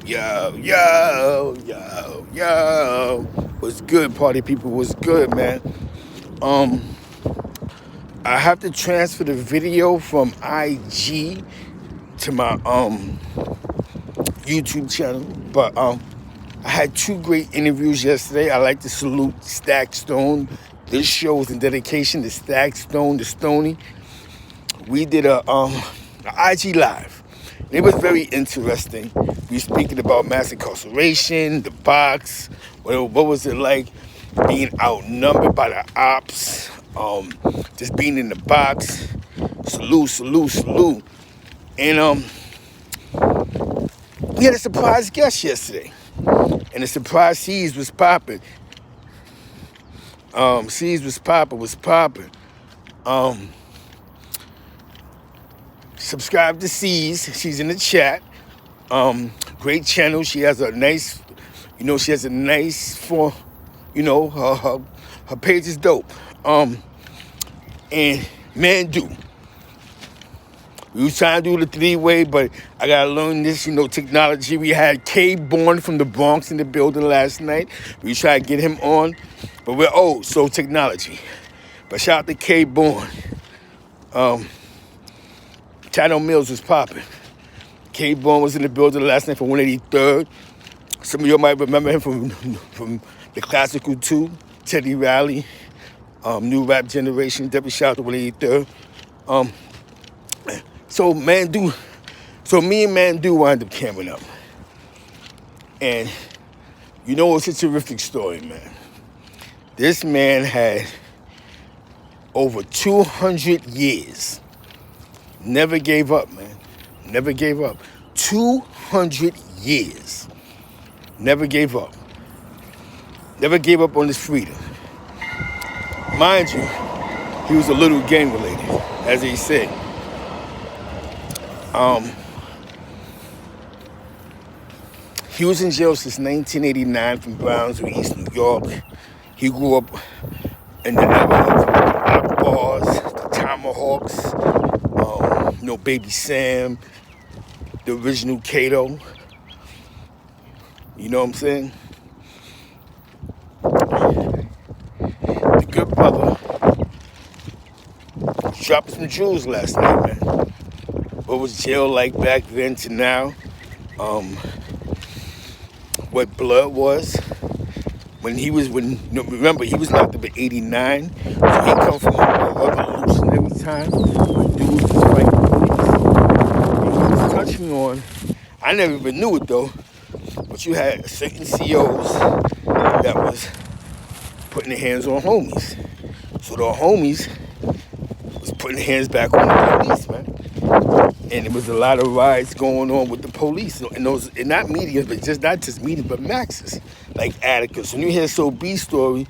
Yo, yo, yo, yo. What's good, party people? What's good, man? Um, I have to transfer the video from IG to my YouTube channel, but I had two great interviews yesterday. I like to salute Stack Stone. This show is in dedication to Stack Stone, the Stony. We did a IG live. It was very interesting. We were speaking about mass incarceration, the box. What was it like being outnumbered by the ops? Just being in the box. Salute, salute, salute. And we had a surprise guest yesterday. And the surprise C's was popping. C's was popping. Subscribe to C's. She's in the chat. Great channel. She has a nice, for, her page is dope. And Mandu. We was trying to do the three-way, but I gotta learn this, technology. We had K Born from the Bronx in the building last night. We tried to get him on, but we're old, so technology. But shout out to K Born. Channel Mills was popping. K Born was in the building last night for 183rd. Some of you might remember him from the Classical 2, Teddy Riley, New Rap Generation. Definitely shout out to 183rd. So me and Mandu wound up camming up. And it's a terrific story, man. This man had over 200 years. Never gave up, man. Never gave up. 200 years. Never gave up. Never gave up on his freedom. Mind you, he was a little gang related, as he said. He was in jail since 1989 from Brownsville, East New York. He grew up in the era of the bars, the Tomahawks, Baby Sam, the original Kato. You know what I'm saying? The good brother dropped some jewels last night, man. What was jail like back then to now? What blood was? Remember, he was locked up in 89, so he come from a revolutionary time when dudes was fighting police. And he was touching on, I never even knew it though, but you had certain COs that was putting their hands on homies. So the homies was putting their hands back on the police, man. And there was a lot of riots going on with the police, and not mediums, but not just mediums, but maxes, like Atticus. When you hear B's story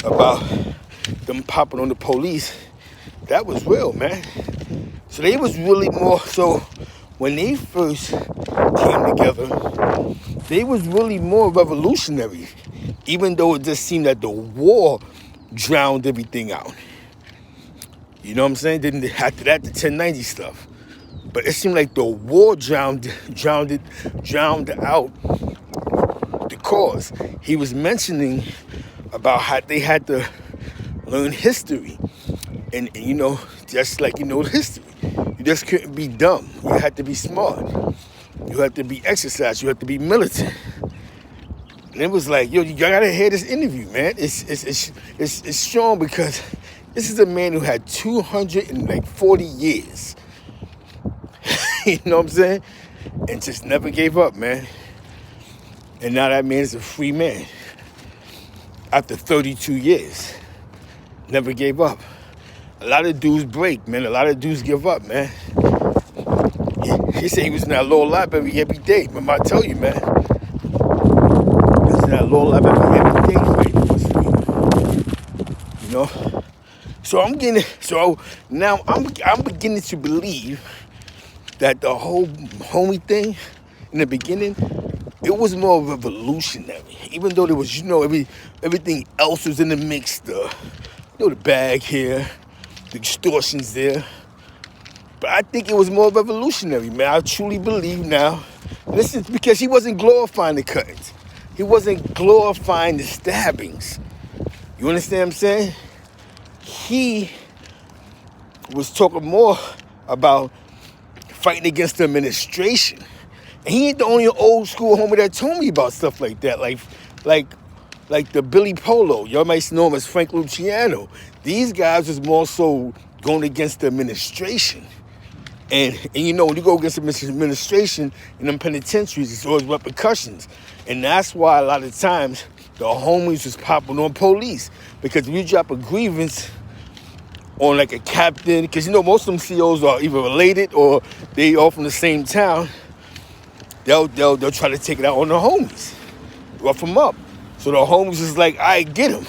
about them popping on the police, that was real, man. So they was really more. So when they first came together, they was really more revolutionary, even though it just seemed that the war drowned everything out. You know what I'm saying? Then after that, the 1090 stuff. But it seemed like the war drowned out the cause. He was mentioning about how they had to learn history. And just like history. You just couldn't be dumb. You had to be smart. You had to be exercised. You had to be militant. And it was like, yo, you gotta hear this interview, man. It's strong because this is a man who had 240 years. You know what I'm saying? And just never gave up, man. And now that man is a free man. After 32 years. Never gave up. A lot of dudes break, man. A lot of dudes give up, man. He said he was in that lower library every day. Remember I tell you, man. He was in that lower library every day fighting for his freedom. So now I'm beginning to believe that the whole homie thing in the beginning, it was more revolutionary. Even though there was, everything else was in the mix. The bag here, the extortions there. But I think it was more revolutionary, man. I truly believe now This is because he wasn't glorifying the cuttings. He wasn't glorifying the stabbings. You understand what I'm saying? He was talking more about fighting against the administration. And he ain't the only old school homie that told me about stuff like that. Like the Billy Polo. Y'all might know him as Frank Luciano. These guys was more so going against the administration. And you know, when you go against the administration in them penitentiaries, it's always repercussions. And that's why a lot of times the homies was popping on police. Because if you drop a grievance on like a captain, because you know most of them COs are either related or they all from the same town, they'll try to take it out on the homies, rough them up. So the homies is like, I get him.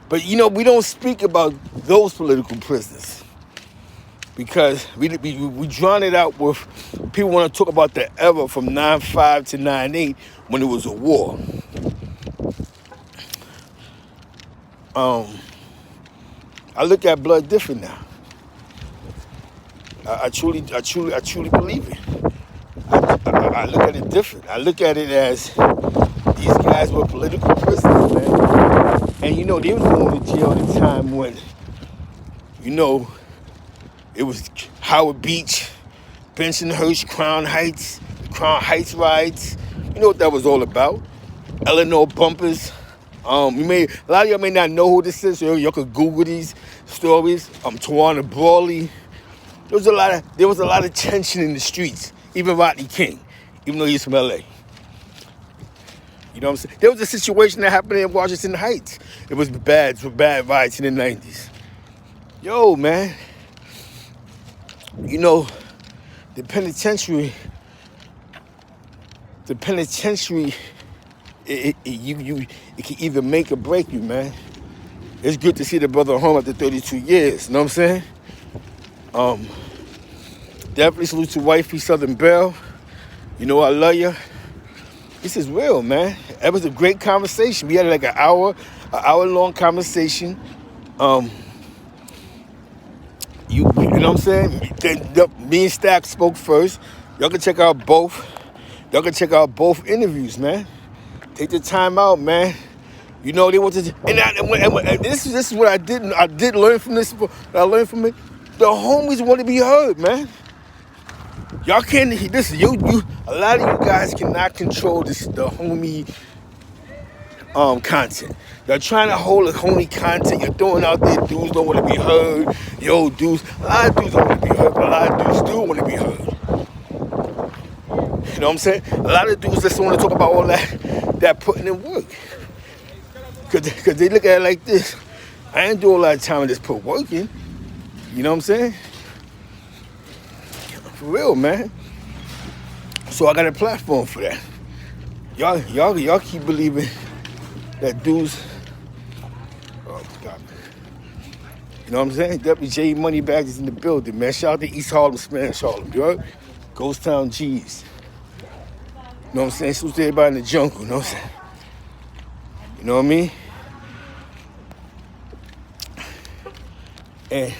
But you know, we don't speak about those political prisoners because we drown it out with people want to talk about the era from 9/5 to 9/8 when it was a war. I look at blood different now. I truly believe it. I look at it different. I look at it as these guys were political prisoners, man. And you know, they was going to jail at the time when, you know, it was Howard Beach, Bensonhurst, Crown Heights riots. You know what that was all about. Eleanor bumpers. A lot of y'all may not know who this is, so y'all could Google these stories. Tawana Brawley. There was a lot of tension in the streets. Even Rodney King, even though he's from LA. You know what I'm saying? There was a situation that happened in Washington Heights. It was bad riots in the 90s. Yo, man. You know, the penitentiary, it can either make or break you, man. It's good to see the brother home after 32 years, you know what I'm saying? Definitely salute to wifey Southern Belle. You know I love you. This is real, man. It was a great conversation. We had like an hour-long conversation. You know what I'm saying? Me and Stack spoke first. Y'all can check out both interviews, man. Take the time out, man. You know they want to, and this is what I did learn from this. I learned from it. The homies want to be heard, man. Y'all can't listen. A lot of you guys cannot control the homie content. You're trying to hold the homie content. You're throwing out there dudes don't want to be heard. Yo, dudes. A lot of dudes don't want to be heard, but a lot of dudes do want to be heard. You know what I'm saying? A lot of dudes just want to talk about all that putting in work. Because they look at it like this. I ain't doing a lot of time to just put work in. You know what I'm saying? For real, man. So I got a platform for that. Y'all keep believing that dudes. Oh God. You know what I'm saying? WJ Moneybags is in the building, man. Shout out to East Harlem, Spanish Harlem. You heard? Ghost Town G's. You know what I'm saying? Salute to everybody in the jungle. You know what I'm saying? You know what I mean? And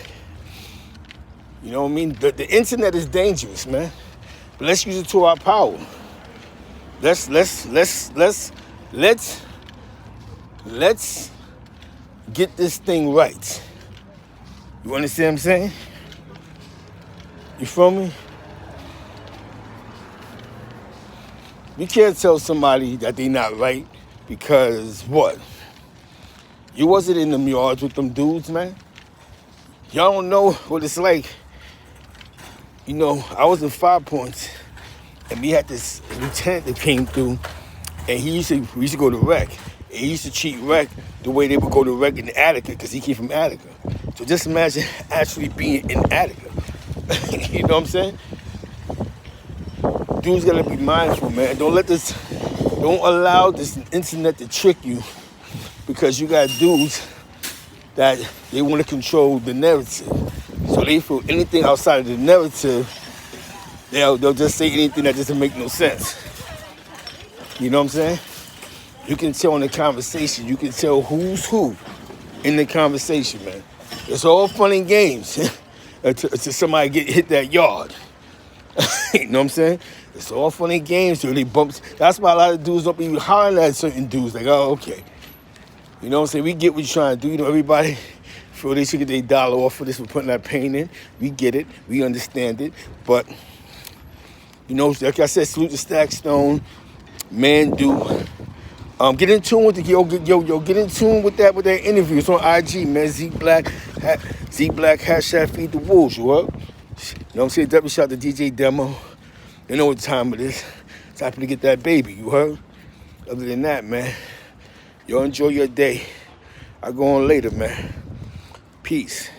you know what I mean? The internet is dangerous, man. But let's use it to our power. Let's get this thing right. You understand what I'm saying? You feel me? You can't tell somebody that they not right because what? You wasn't in them yards with them dudes, man. Y'all don't know what it's like. You know, I was in 5 Points, and we had this lieutenant that came through, and we used to go to rec. And he used to treat rec the way they would go to rec in Attica, because he came from Attica. So just imagine actually being in Attica. You know what I'm saying? Dudes gotta be mindful, man. Don't allow this internet to trick you, because you got dudes that they want to control the narrative. So they feel anything outside of the narrative, they'll just say anything that doesn't make no sense. You know what I'm saying? You can tell in the conversation, you can tell who's who in the conversation, man. It's all fun and games until somebody hit that yard. You know what I'm saying? It's all fun and games till they bump. That's why a lot of dudes don't be hollering at certain dudes. Like, oh, okay. You know what I'm saying? We get what you're trying to do. You know, everybody feel they should get their dollar off for this for putting that pain in. We get it. We understand it. But, you know, like I said, salute to Stack Stone, Mandu. Get in tune with get in tune with that interview. It's on IG, man. Zekeblack, hashtag Feedthewolves, you up? You know what I'm saying? Definitely shout out to DJ Demo. You know what time it is. Time to get that baby, you heard? Other than that, man, y'all enjoy your day. I go on later, man. Peace.